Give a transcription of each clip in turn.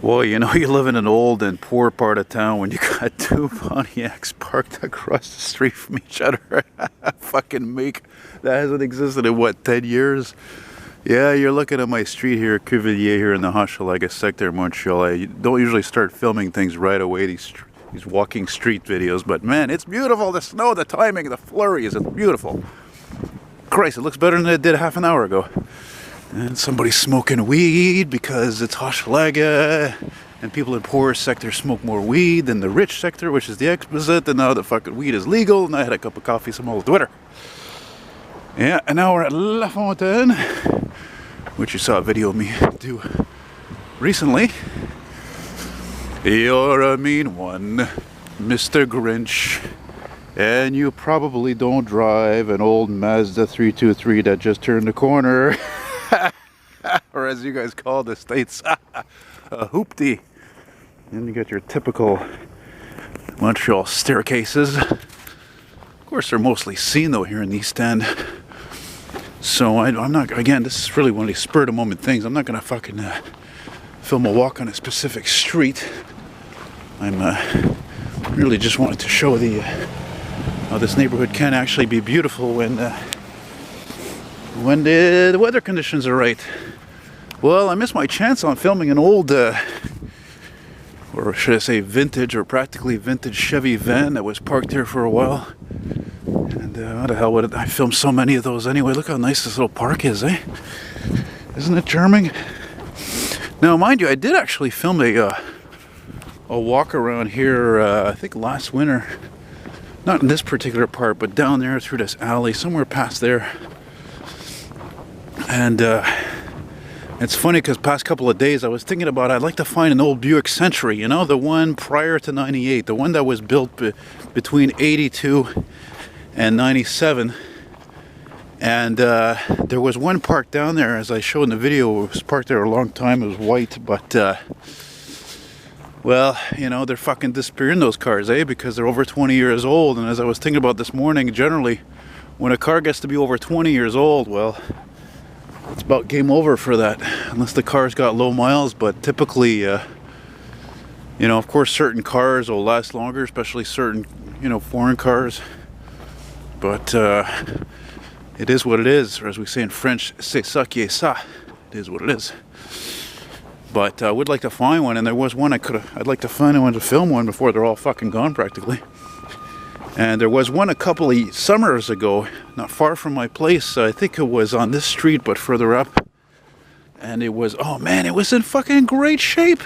Well, you know, you live in an old and poor part of town when you got two Pontiacs parked across the street from each other. Fucking make that hasn't existed in what, 10 years? Yeah, you're looking at my street here, Cuvillier, here in the Hochelaga sector of Montreal. I don't usually start filming things right away, these walking street videos, but man, it's beautiful. The snow, the timing, the flurries, it's beautiful. Christ, it looks better than it did half an hour ago. And somebody's smoking weed because it's Hochelaga, and people in poorer sectors smoke more weed than the rich sector, which is the opposite, and now the fucking weed is legal, and I had a cup of coffee, some old Twitter. Yeah, and now we're at La Fontaine, which you saw a video of me do recently. You're a mean one, Mr. Grinch, and you probably don't drive an old Mazda 323 that just turned the corner. Or as you guys call the States, a hoopty. And you got your typical Montreal staircases. Of course, they're mostly seen though here in the East End. So I'm not, again, this is really one of these spur of the moment things. I'm not gonna fucking film a walk on a specific street. I'm really just wanted to show the how this neighborhood can actually be beautiful when the weather conditions are right. Well, I missed my chance on filming an old, or should I say vintage, or practically vintage Chevy van that was parked here for a while. And how the hell would it, I filmed so many of those anyway. Look how nice this little park is, eh? Isn't it charming? Now, mind you, I did actually film a walk around here, I think last winter. Not in this particular part, but down there through this alley, somewhere past there. And it's funny because past couple of days I was thinking about I'd like to find an old Buick Century, you know, the one prior to 98, the one that was built between 82 and 97. And there was one parked down there, as I showed in the video. It was parked there a long time. It was white, but well, you know, they're fucking disappearing, those cars, eh? Because they're over 20 years old. And as I was thinking about this morning, generally when a car gets to be over 20 years old, well, it's about game over for that, unless the car's got low miles. But typically, you know, of course, certain cars will last longer, especially certain, you know, foreign cars. But it is what it is, or as we say in French, c'est ça qui est ça. It is what it is. But I would like to find one, and there was one I'd like to find one to film one before they're all fucking gone practically. And there was one a couple of summers ago, not far from my place. I think it was on this street, but further up. And it was, oh man, it was in fucking great shape.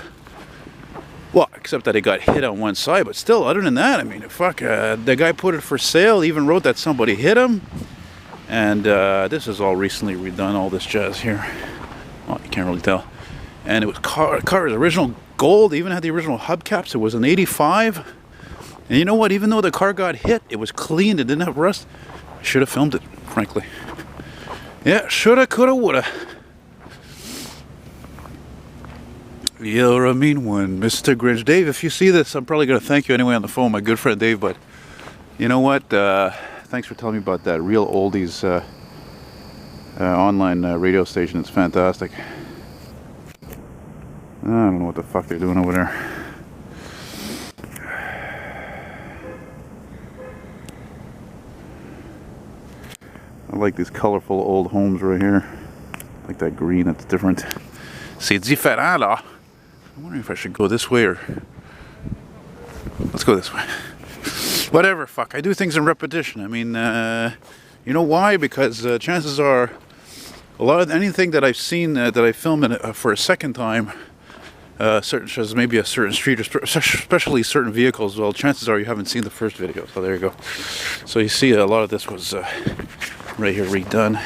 Well, except that it got hit on one side, but still, other than that, I mean, fuck, the guy put it for sale, even wrote that somebody hit him. And this is all recently redone, all this jazz here. Well, you can't really tell. And it was cars, original gold, even had the original hubcaps. It was an 85. And you know what? Even though the car got hit, it was clean. It didn't have rust. I should have filmed it, frankly. Yeah, shoulda, coulda, woulda. You're a mean one, Mr. Grinch. Dave, if you see this, I'm probably going to thank you anyway on the phone, my good friend Dave. But you know what? Thanks for telling me about that Real Oldies online radio station. It's fantastic. I don't know what the fuck they're doing over there. I like these colorful old homes right here. I like that green, that's different. C'est différent là. I'm wondering if I should go this way or... Let's go this way. Whatever, fuck. I do things in repetition. I mean, you know why? Because chances are a lot of anything that I've seen that I film for a second time, such as maybe a certain street, or especially certain vehicles, well, chances are you haven't seen the first video. So there you go. So you see a lot of this was right here redone.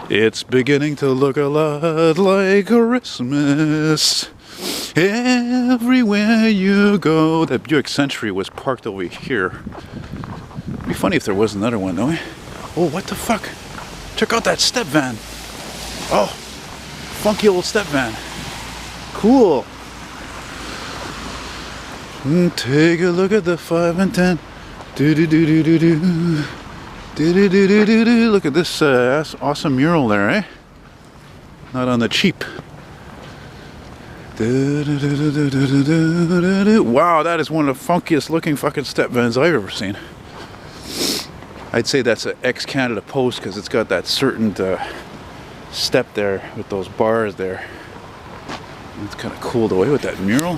It's beginning to look a lot like Christmas everywhere you go. That Buick Century was parked over here. It'd be funny if there was another one, though. Oh, what the fuck? Check out that step van. Oh, funky old step van. Cool. Take a look at the 5 and 10. Do do do do do do. Look at this awesome mural there, eh? Not on the cheap. Wow, that is one of the funkiest looking fucking step vans I've ever seen. I'd say that's an ex-Canada Post because it's got that certain step there with those bars there. It's kind of cooled away with that mural.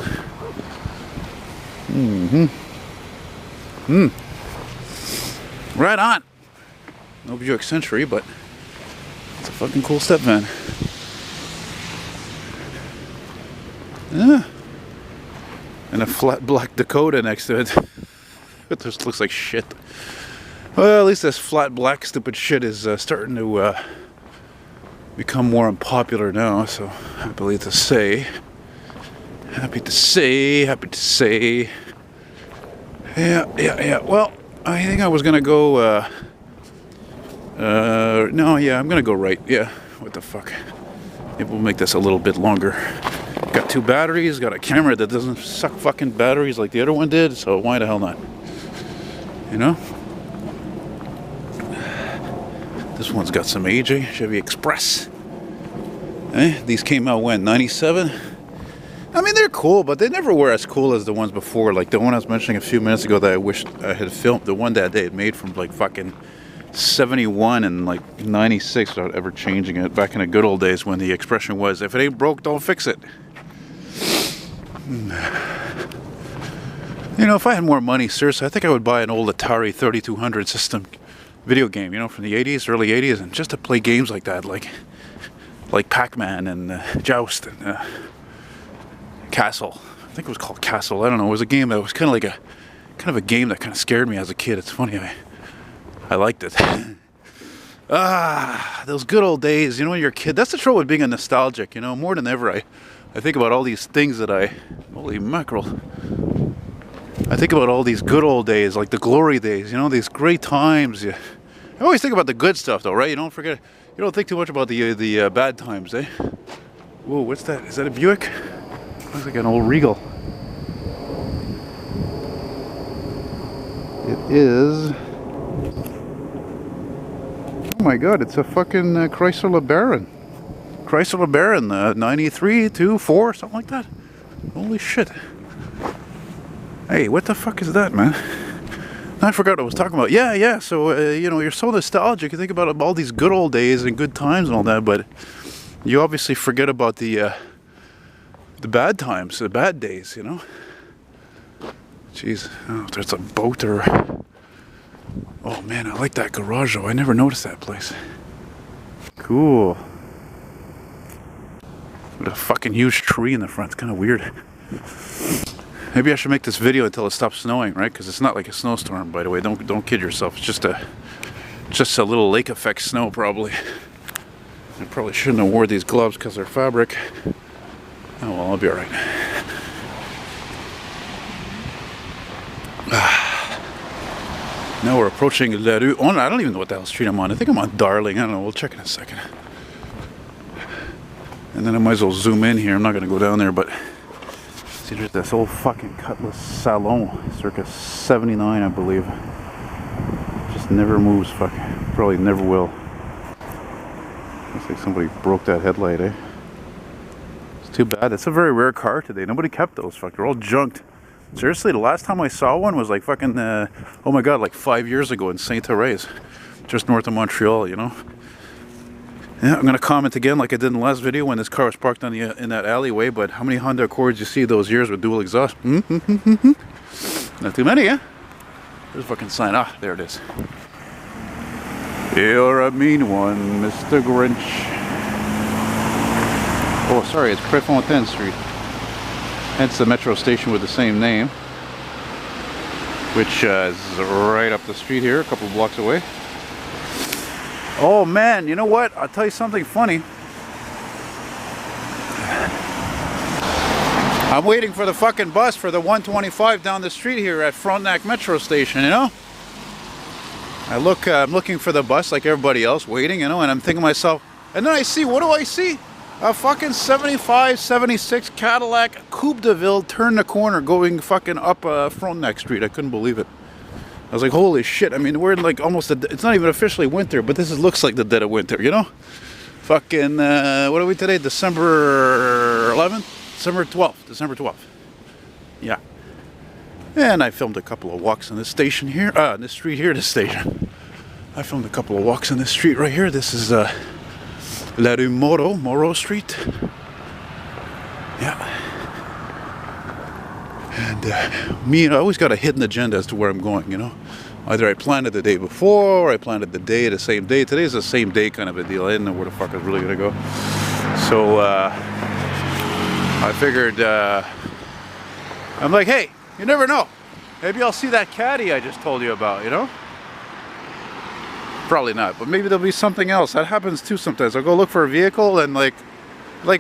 Right on. No Buick Century, but it's a fucking cool step van. Yeah. And a flat black Dakota next to it. It just looks like shit. Well, at least this flat black stupid shit is starting to become more unpopular now, so happy to say. Yeah. Well, I think I was gonna go, no, yeah, I'm gonna go right. Yeah, what the fuck. Maybe we'll make this a little bit longer. Got 2 batteries, got a camera that doesn't suck fucking batteries like the other one did, so why the hell not? You know? This one's got some AJ, Chevy Express. These came out when? 97? I mean, they're cool, but they never were as cool as the ones before. Like the one I was mentioning a few minutes ago that I wished I had filmed. The one that they had made from like fucking 71 and like 96 without ever changing it. Back in the good old days when the expression was, if it ain't broke, don't fix it. You know, if I had more money, seriously, I think I would buy an old Atari 3200 system video game, you know, from the 80s, early 80s, and just to play games like that, like Pac-Man and Joust and Castle. I think it was called Castle. I don't know. It was a game that was kind of a game that kind of scared me as a kid. It's funny. I liked it. Those good old days. You know, when you're a kid. That's the trouble with being a nostalgic. You know, more than ever, I think about all these things that holy mackerel. I think about all these good old days, like the glory days, you know, these great times. I always think about the good stuff, though, right? You don't think too much about the bad times, eh? Whoa, what's that? Is that a Buick? Looks like an old Regal. It is. Oh my God! It's a fucking Chrysler LeBaron. Chrysler LeBaron, 93, 2, 4, something like that. Holy shit! Hey, what the fuck is that, man? I forgot what I was talking about. Yeah. So, you know, you're so nostalgic. You think about all these good old days and good times and all that, but you obviously forget about the bad times, the bad days, you know? Jeez, I don't know if there's a boat or... Oh, man, I like that garage, though. I never noticed that place. Cool. With a fucking huge tree in the front. It's kind of weird. Maybe I should make this video until it stops snowing, right? Because it's not like a snowstorm, by the way. Don't kid yourself. It's just a little lake effect snow, probably. I probably shouldn't have wore these gloves because they're fabric. Oh well, I'll be alright. Now we're approaching La Rue. Oh, I don't even know what the hell street I'm on. I think I'm on Darling. I don't know. We'll check in a second. And then I might as well zoom in here. I'm not going to go down there, but... See, there's this old fucking Cutlass Salon, circa 79, I believe. Just never moves, fuck. Probably never will. Looks like somebody broke that headlight, eh? It's too bad. It's a very rare car today. Nobody kept those, fuck. They're all junked. Seriously, the last time I saw one was like fucking, oh my God, like 5 years ago in Saint-Thérèse. Just north of Montreal, you know? Yeah, I'm gonna comment again like I did in the last video when this car was parked on in that alleyway. But how many Honda Accords you see those years with dual exhaust? Not too many, eh? There's a fucking sign. Ah, there it is. You're a mean one, Mr. Grinch. Oh, sorry, it's Préfontaine Street. Hence the metro station with the same name, which is right up the street here, a couple blocks away. Oh man, you know what? I'll tell you something funny. I'm waiting for the fucking bus for the 125 down the street here at Frontenac Metro Station, you know? I'm looking for the bus like everybody else, waiting, you know, and I'm thinking to myself, and then I see, what do I see? A fucking 75, 76 Cadillac Coupe de Ville turn the corner going fucking up Frontenac Street. I couldn't believe it. I was like, holy shit. I mean, we're in like almost, it's not even officially winter, but looks like the dead of winter, you know? Fucking, what are we today? December 11th? December 12th. December 12th. Yeah. And I filmed a couple of walks on this station here. This street here, this station. I filmed a couple of walks on this street right here. This is La Rue Moreau Street. Yeah. And me, I always got a hidden agenda as to where I'm going, you know. Either I planned it the day before, or I planned it the same day. Today's the same day kind of a deal. I didn't know where the fuck I was really gonna go. So I figured, I'm like, hey, you never know. Maybe I'll see that caddy I just told you about, you know? Probably not, but maybe there'll be something else. That happens too sometimes. I'll go look for a vehicle and like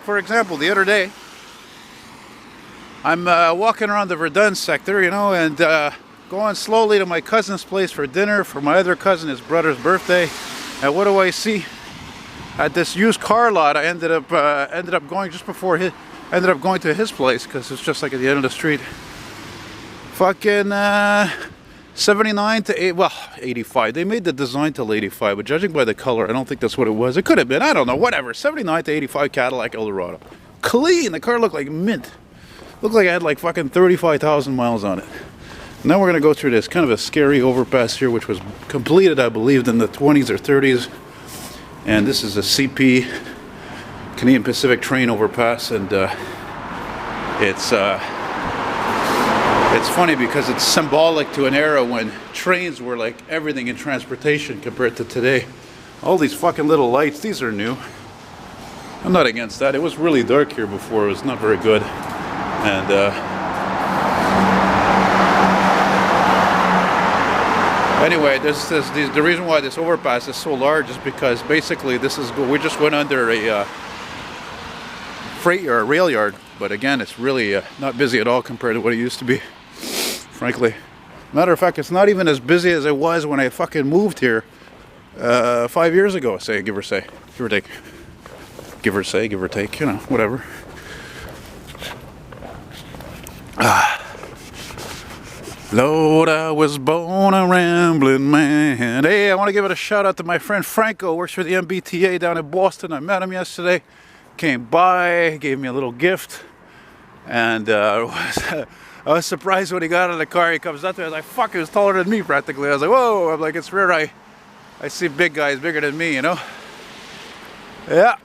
for example, the other day, I'm walking around the Verdun sector, you know, and going slowly to my cousin's place for dinner for my other cousin, his brother's birthday. And what do I see? At this used car lot, I ended up going just before ended up going to his place because it's just like at the end of the street. Fucking 79 to 85. They made the design till 85, but judging by the color, I don't think that's what it was. It could have been. I don't know. Whatever. 79 to 85 Cadillac Eldorado. Clean. The car looked like mint. Looked like I had like fucking 35,000 miles on it. Now we're going to go through this kind of a scary overpass here, which was completed, I believe, in the 20s or 30s. And this is a CP, Canadian Pacific train overpass, and it's funny because it's symbolic to an era when trains were like everything in transportation compared to today. All these fucking little lights, these are new. I'm not against that. It was really dark here before. It was not very good. And anyway, the reason why this overpass is so large is because basically we just went under a freight or a rail yard, but again, it's really not busy at all compared to what it used to be, frankly. Matter of fact, it's not even as busy as it was when I fucking moved here 5 years ago, say, give or take. Give or say, give or take, you know, whatever. Lord, I was born a rambling man. Hey, I want to give it a shout out to my friend Franco, works for the MBTA down in Boston. I met him yesterday. Came by, gave me a little gift, and I was surprised when he got out of the car. He comes up to me, I was like, fuck, he was taller than me practically. I was like, whoa. I'm like, it's rare I see big guys bigger than me, you know? Yeah.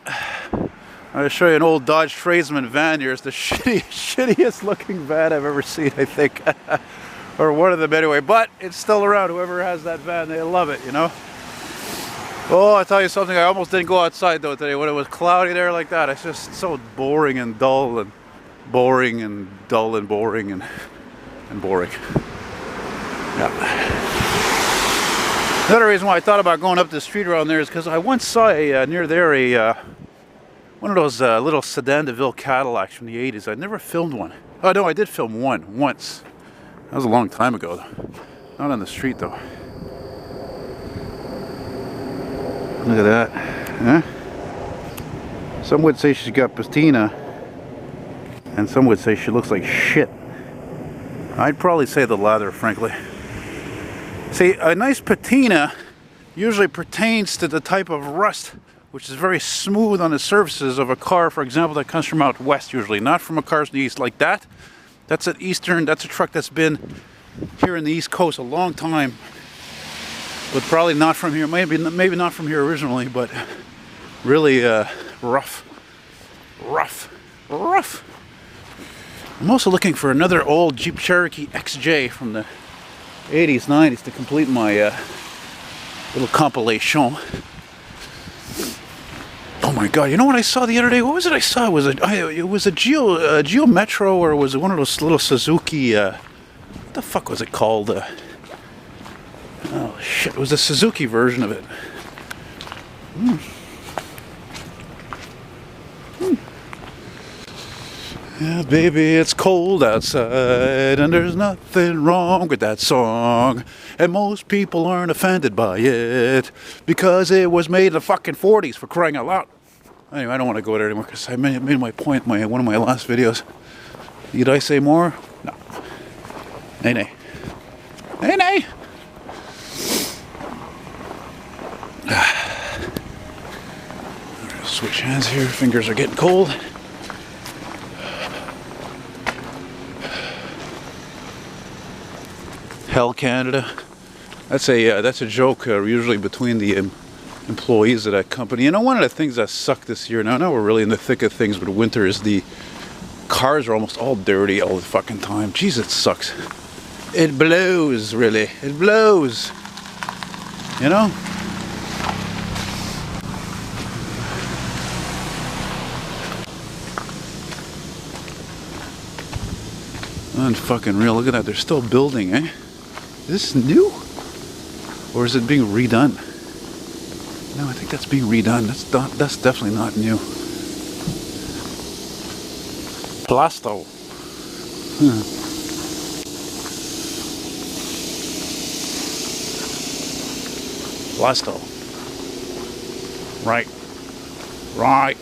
I'll show you an old Dodge Tradesman van here. It's the shittiest looking van I've ever seen, I think. Or one of them anyway, but it's still around. Whoever has that van, they love it, you know? Oh, I'll tell you something, I almost didn't go outside though today when it was cloudy there like that. It's just so boring and dull and boring and dull and boring and boring. Yeah. Another reason why I thought about going up the street around there is because I once saw near there one of those little sedan de ville Cadillacs from the 80s. I never filmed one. Oh no, I did film one once. That was a long time ago though. Not on the street though. Look at that. Huh? Some would say she's got patina, and some would say she looks like shit. I'd probably say the latter, frankly. See, a nice patina usually pertains to the type of rust which is very smooth on the surfaces of a car, for example, that comes from out west usually, not from a car from the east like that. That's a truck that's been here in the East Coast a long time, but probably not from here, maybe not from here originally, but really rough. I'm also looking for another old Jeep Cherokee XJ from the 80s, 90s to complete my little compilation. Oh my god, you know what I saw the other day? What was it I saw? It was a Geo Metro, or was it one of those little Suzuki, what the fuck was it called? Oh shit, it was a Suzuki version of it. Yeah, baby, it's cold outside, and there's nothing wrong with that song. And most people aren't offended by it, because it was made in the fucking 40s, for crying out loud. Anyway, I don't want to go there anymore, because I made my point in one of my last videos. Did I say more? No. Nay. Switch hands here, fingers are getting cold. Hell Canada. That's a joke usually between the employees of that company. You know, one of the things that suck this year, now we're really in the thick of things with winter, is the cars are almost all dirty all the fucking time. Jeez, it sucks. It blows, really. It blows. You know? Unfucking real. Look at that. They're still building, eh? Is this new? Or is it being redone? No, I think that's being redone. That's definitely not new. Plasto. Plasto. Right. Right.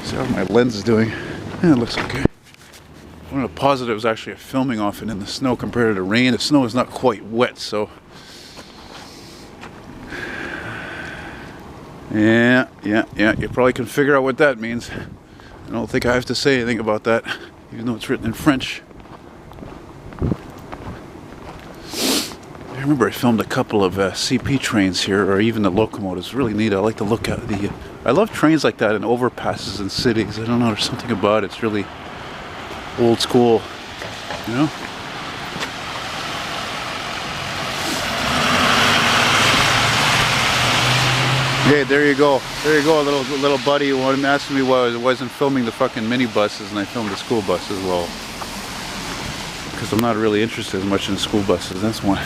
See how my lens is doing. Yeah, it looks okay. One of the positives actually of filming off it in the snow compared to the rain. The snow is not quite wet, so yeah. You probably can figure out what that means. I don't think I have to say anything about that, even though it's written in French. I remember I filmed a couple of CP trains here, or even the locomotives. Really neat. I like to look at the. I love trains like that in overpasses in cities. I don't know. There's something about it. It's really old school, you know. Okay, there you go. There you go, little buddy who wanted asking me why I wasn't filming the fucking minibuses, and I filmed the school bus as well. Because I'm not really interested as much in school buses. That's why.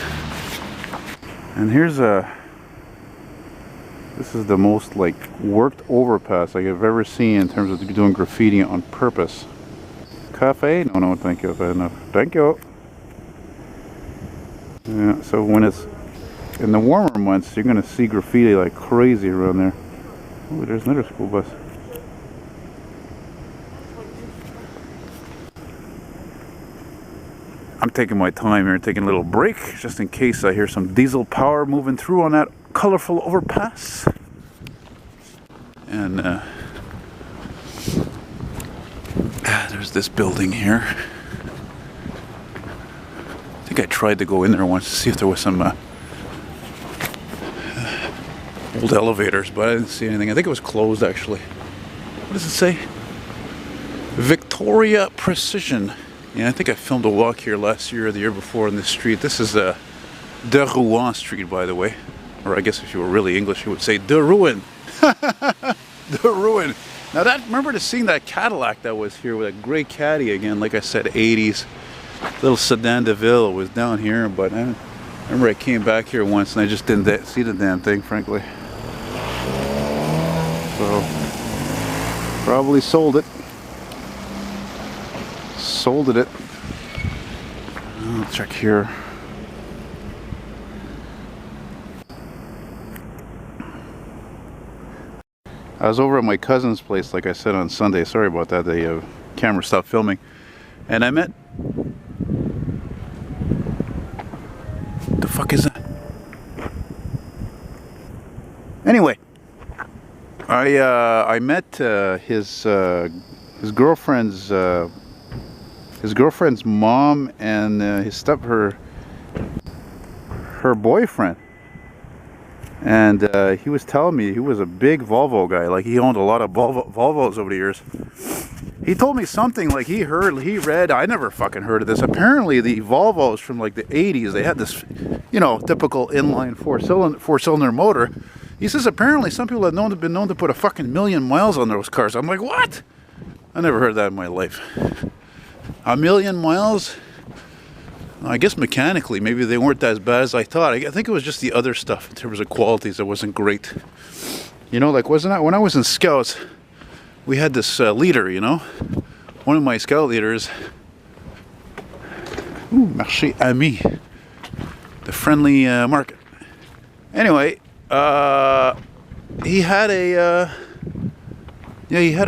And here's this is the most like worked overpass like I've ever seen in terms of doing graffiti on purpose. Cafe? No, thank you. Enough. Thank you. Yeah, so when it's in the warmer months, you're gonna see graffiti like crazy around there. Oh, there's another school bus. I'm taking my time here, taking a little break, just in case I hear some diesel power moving through on that colorful overpass. And there's this building here. I think I tried to go in there once to see if there was some old elevators, but I didn't see anything. I think it was closed actually. What does it say? Victoria Precision. Yeah, I think I filmed a walk here last year or the year before in this street. This is De Rouen Street, by the way. Or I guess if you were really English, you would say De Rouen. De Rouen. Now that, remember seeing that Cadillac that was here with a gray caddy again, like I said, 80s. Little sedan de ville was down here, but I remember I came back here once and I just didn't see the damn thing, frankly. So, probably sold it. Sold it. I'll check here. I was over at my cousin's place, like I said, on Sunday. Sorry about that. The camera stopped filming. And I met... The fuck is that? Anyway. I met his girlfriend's mom and her boyfriend, and he was telling me he was a big Volvo guy. Like he owned a lot of Volvos over the years. He told me something like he read. I never fucking heard of this. Apparently, the Volvos from like the 80s, they had this, you know, typical inline four-cylinder motor. He says apparently some people have been known to put a fucking million miles on those cars. I'm like, what? I never heard that in my life. A million miles? I guess mechanically, maybe they weren't as bad as I thought. I think it was just the other stuff in terms of qualities that wasn't great. You know, like when I was in Scouts, we had this leader, you know? One of my Scout leaders, marché ami, the friendly market. Anyway, he had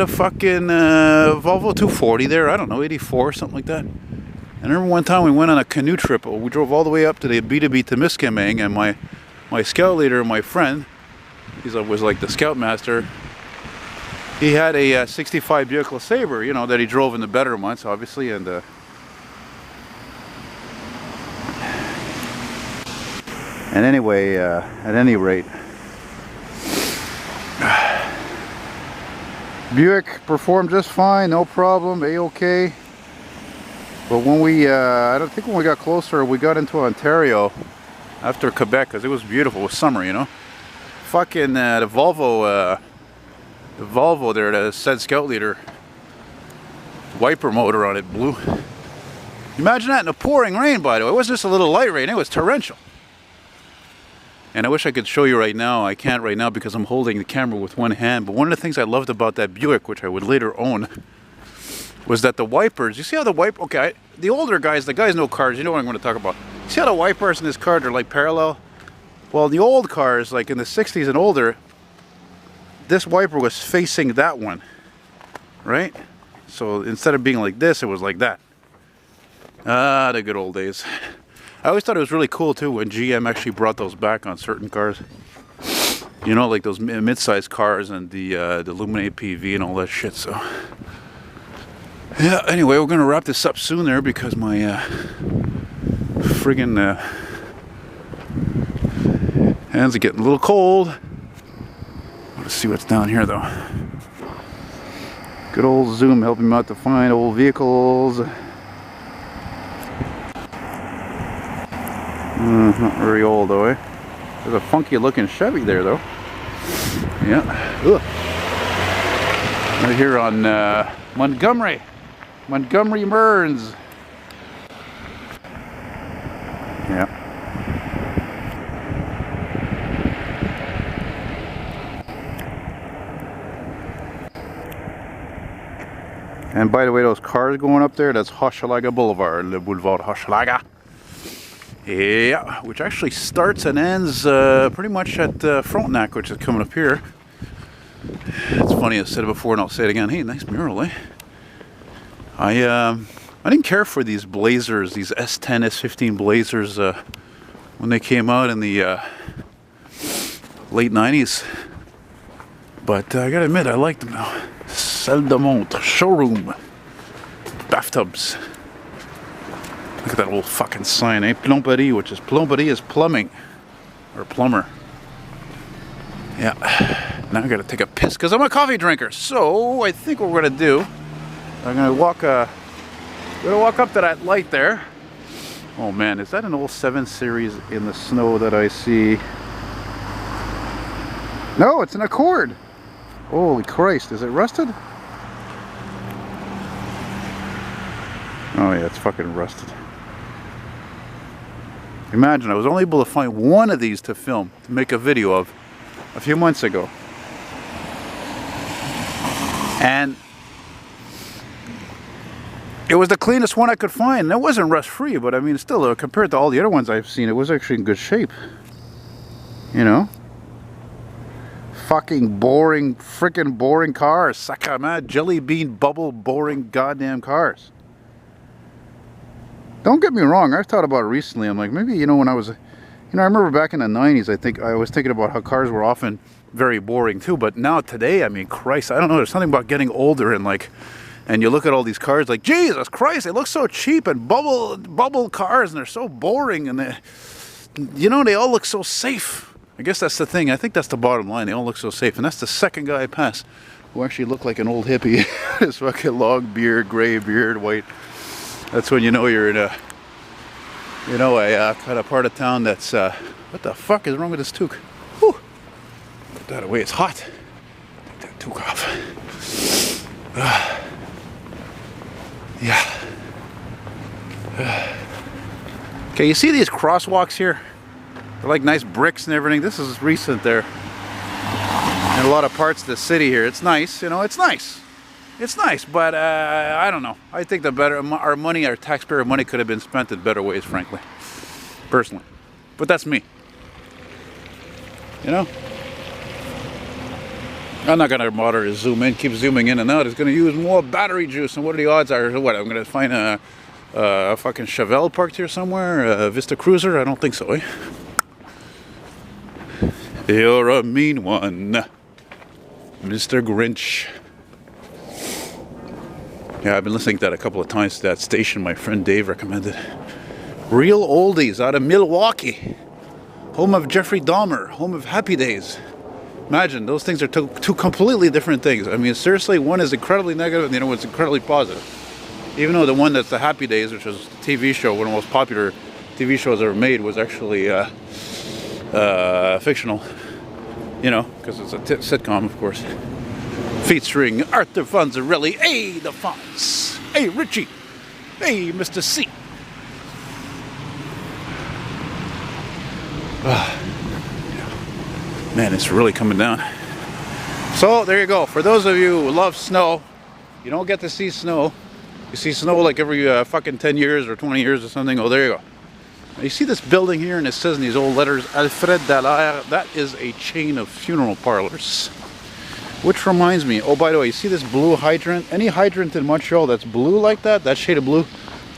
a fucking Volvo 240 there. I don't know, 84 or something like that. And I remember one time we went on a canoe trip. We drove all the way up to the B2B Temiskaming, and my scout leader, my friend, was like the scoutmaster. He had a 65 Buick LeSabre, you know, that he drove in the better months, obviously, and anyway, at any rate, Buick performed just fine, no problem, a-okay. But when we, I don't think when we got closer, we got into Ontario after Quebec, because it was beautiful, it was summer, you know. Fucking the Volvo there, the said scout leader, wiper motor on it blew. Imagine that in a pouring rain, by the way. It wasn't just a little light rain, it was torrential. And I wish I could show you right now. I can't right now because I'm holding the camera with one hand. But one of the things I loved about that Buick, which I would later own, was that the wipers, you see how the okay, the older guys, the guys know cars, you know what I'm going to talk about. See how the wipers in this car, they're like parallel? Well, the old cars, like in the 60s and older, this wiper was facing that one, right? So instead of being like this, it was like that. Ah, the good old days. I always thought it was really cool too when GM actually brought those back on certain cars. You know, like those mid-sized cars and the Illuminate PV and all that shit, so. Yeah, anyway, we're going to wrap this up soon there because my friggin' hands are getting a little cold. Let's see what's down here though. Good old zoom helping me out to find old vehicles. Not very old though, eh? There's a funky looking Chevy there though. Yeah. Ugh. Right here on Montgomery Mearns. Yeah. And by the way, those cars going up there, that's Hochelaga Boulevard, Le Boulevard Hochelaga. Yeah, which actually starts and ends pretty much at Frontenac, which is coming up here. It's funny, I said it before and I'll say it again. Hey, nice mural, eh? I didn't care for these Blazers, these S10, S15 Blazers when they came out in the late 90s. But I gotta admit, I like them now. Salle de montre, showroom, bathtubs. Look at that old fucking sign, eh? Plomberie, which is plomberie is plumbing. Or plumber. Yeah. Now I gotta take a piss because I'm a coffee drinker. So I think what we're gonna do, I'm gonna walk up to that light there. Oh man, is that an old 7 Series in the snow that I see? No, it's an Accord. Holy Christ, is it rusted? Oh yeah, it's fucking rusted. Imagine, I was only able to find one of these to film, to make a video of, a few months ago. And it was the cleanest one I could find. It wasn't rust free, but I mean, still, compared to all the other ones I've seen, it was actually in good shape. You know? Fucking boring, freaking boring cars. Sakama, jelly bean, bubble, boring goddamn cars. Don't get me wrong, I've thought about it recently. I'm like, maybe, you know, when I was, you know, I remember back in the 90s, I was thinking about how cars were often very boring too. But now today, I mean, Christ, I don't know, there's something about getting older and like, and you look at all these cars like, Jesus Christ, they look so cheap and bubble cars and they're so boring and they, you know, they all look so safe. I guess that's the thing. I think that's the bottom line. They all look so safe. And that's the second guy I pass who actually looked like an old hippie. His fucking long beard, gray beard, white. That's when you know you're in a, you know, a kind of part of town that's, what the fuck is wrong with this toque? Whew. Put that away, it's hot. Take that toque off. Yeah. Okay, you see these crosswalks here? They're like nice bricks and everything. This is recent there. In a lot of parts of the city here. It's nice, you know, it's nice. It's nice, but I don't know. I think the better, our money, our taxpayer money could have been spent in better ways, frankly. Personally. But that's me. You know? I'm not going to bother to zoom in, keep zooming in and out. It's going to use more battery juice. And what are the odds are? What, I'm going to find Fucking Chevelle parked here somewhere. Vista Cruiser? I don't think so, eh? You're a mean one, Mr. Grinch. Yeah, I've been listening to that a couple of times to that station my friend Dave recommended. Real oldies out of Milwaukee. Home of Jeffrey Dahmer. Home of Happy Days. Imagine, those things are two completely different things. I mean, seriously, one is incredibly negative and the other one's incredibly positive. Even though the one that's the Happy Days, which was a TV show, one of the most popular TV shows ever made, was actually fictional. You know, because it's a sitcom, of course. Featuring Arthur Fonzarelli. Hey, the Fonz. Hey, Richie. Hey, Mr. C. Man, it's really coming down. So, there you go. For those of you who love snow, you don't get to see snow. You see snow like every fucking 10 years or 20 years or something. Oh, there you go. Now, you see this building here, and it says in these old letters, Alfred Dallaire. That is a chain of funeral parlors. Which reminds me, oh, by the way, you see this blue hydrant? Any hydrant in Montreal that's blue like that, that shade of blue,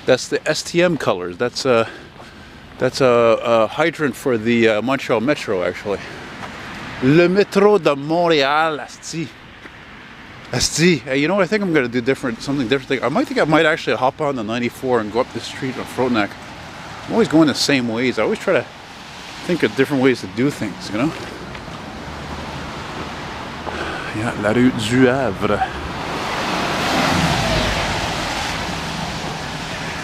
that's the STM colors. That's a hydrant for the Montreal Metro, actually. Le Métro de Montréal'S. You know what? I think I'm going to do something different. I think I might actually hop on the 94 and go up the street on Frontenac. I'm always going the same ways. I always try to think of different ways to do things, you know? Yeah, la rue du Havre.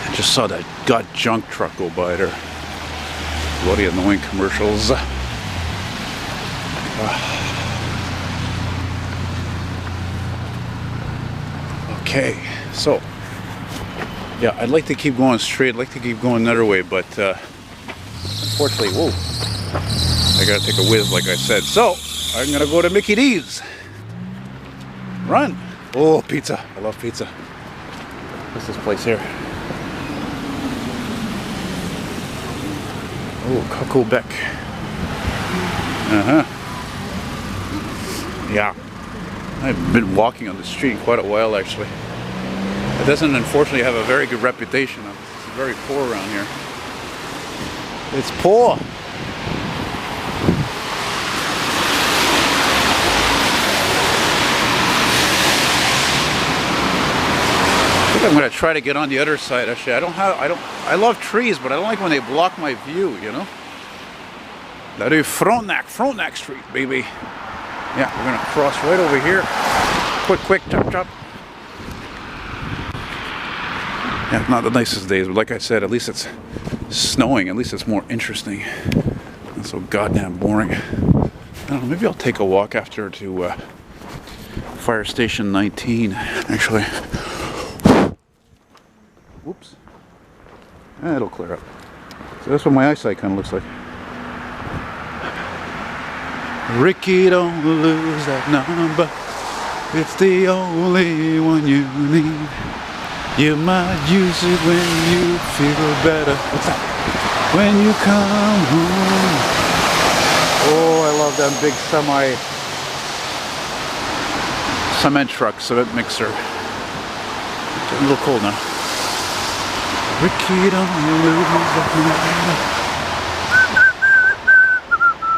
I just saw that god junk truck go by there. Bloody annoying commercials. Okay, so yeah, I'd like to keep going straight. I'd like to keep going another way, but unfortunately, whoa, I gotta take a whiz, like I said. So I'm gonna go to Mickey D's. Run! Oh, pizza! I love pizza. What's this place here? Oh, Coco Beck. Yeah. I've been walking on the street in quite a while, actually. It doesn't, unfortunately, have a very good reputation. It's very poor around here. It's poor. I think I'm going to try to get on the other side. Actually, I love trees, but I don't like when they block my view, you know? La rue Frontenac Street, baby. Yeah, we're going to cross right over here. Quick, chop. Yeah, not the nicest days, but like I said, at least it's snowing. At least it's more interesting. Not so goddamn boring. I don't know, maybe I'll take a walk after to Fire Station 19, actually. Whoops. It'll clear up. So that's what my eyesight kind of looks like. Ricky, don't lose that number. It's the only one you need. You might use it when you feel better. What's that? When you come home. Oh, I love that big cement truck, cement mixer. It's getting a little cold now. Ricky, don't lose that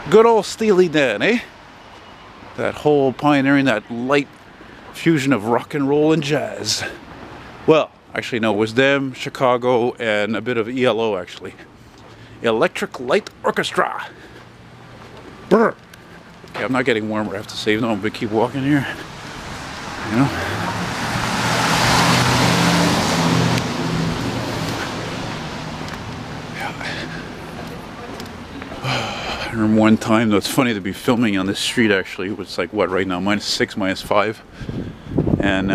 number. Good old Steely Dan, eh? That whole pioneering that light fusion of rock and roll and jazz. Well, actually no, it was them, Chicago, and a bit of ELO, actually. Electric Light Orchestra. Brr. Okay, I'm not getting warmer, I have to say, even though I'm going to keep walking here. You know? I remember one time, though, it's funny to be filming on this street, actually. It was like, what, right now? -6, -5. And,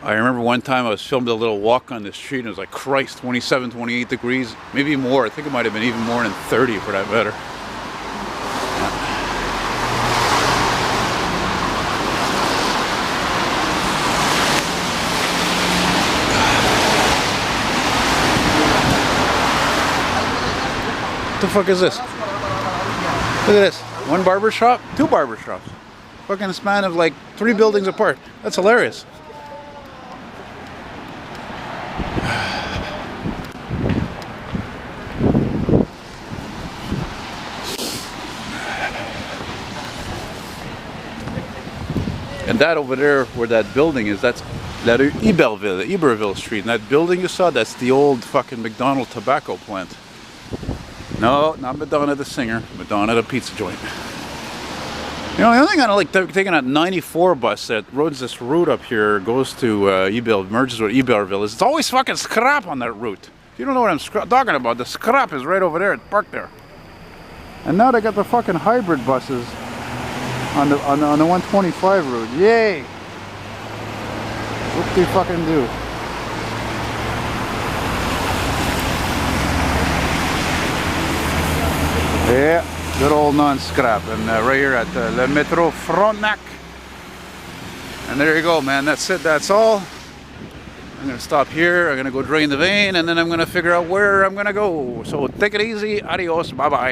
I remember one time I was filming a little walk on the street and it was like, Christ, 27, 28 degrees, maybe more. I think it might have been even more than 30 for that matter. What the fuck is this? Look at this. One barber shop, 2 barber shops. Fucking a span of like 3 buildings apart. That's hilarious. that over there, where that building is, that's that Iberville Street. And that building you saw, that's the old fucking McDonald's tobacco plant. No, not Madonna the singer. Madonna the pizza joint. You know, the only thing I don't like taking that 94 bus that runs this route up here, goes to merges with Iberville, is it's always fucking scrap on that route. If you don't know what I'm talking about, the scrap is right over there. It's parked there. And now they got the fucking hybrid buses on the 125 route. Yay! What do you fucking do? Yeah, good old non-scrap. And right here at Le Metro Frontenac. And there you go, man. That's it. That's all. I'm going to stop here. I'm going to go drain the vein. And then I'm going to figure out where I'm going to go. So take it easy. Adios. Bye-bye.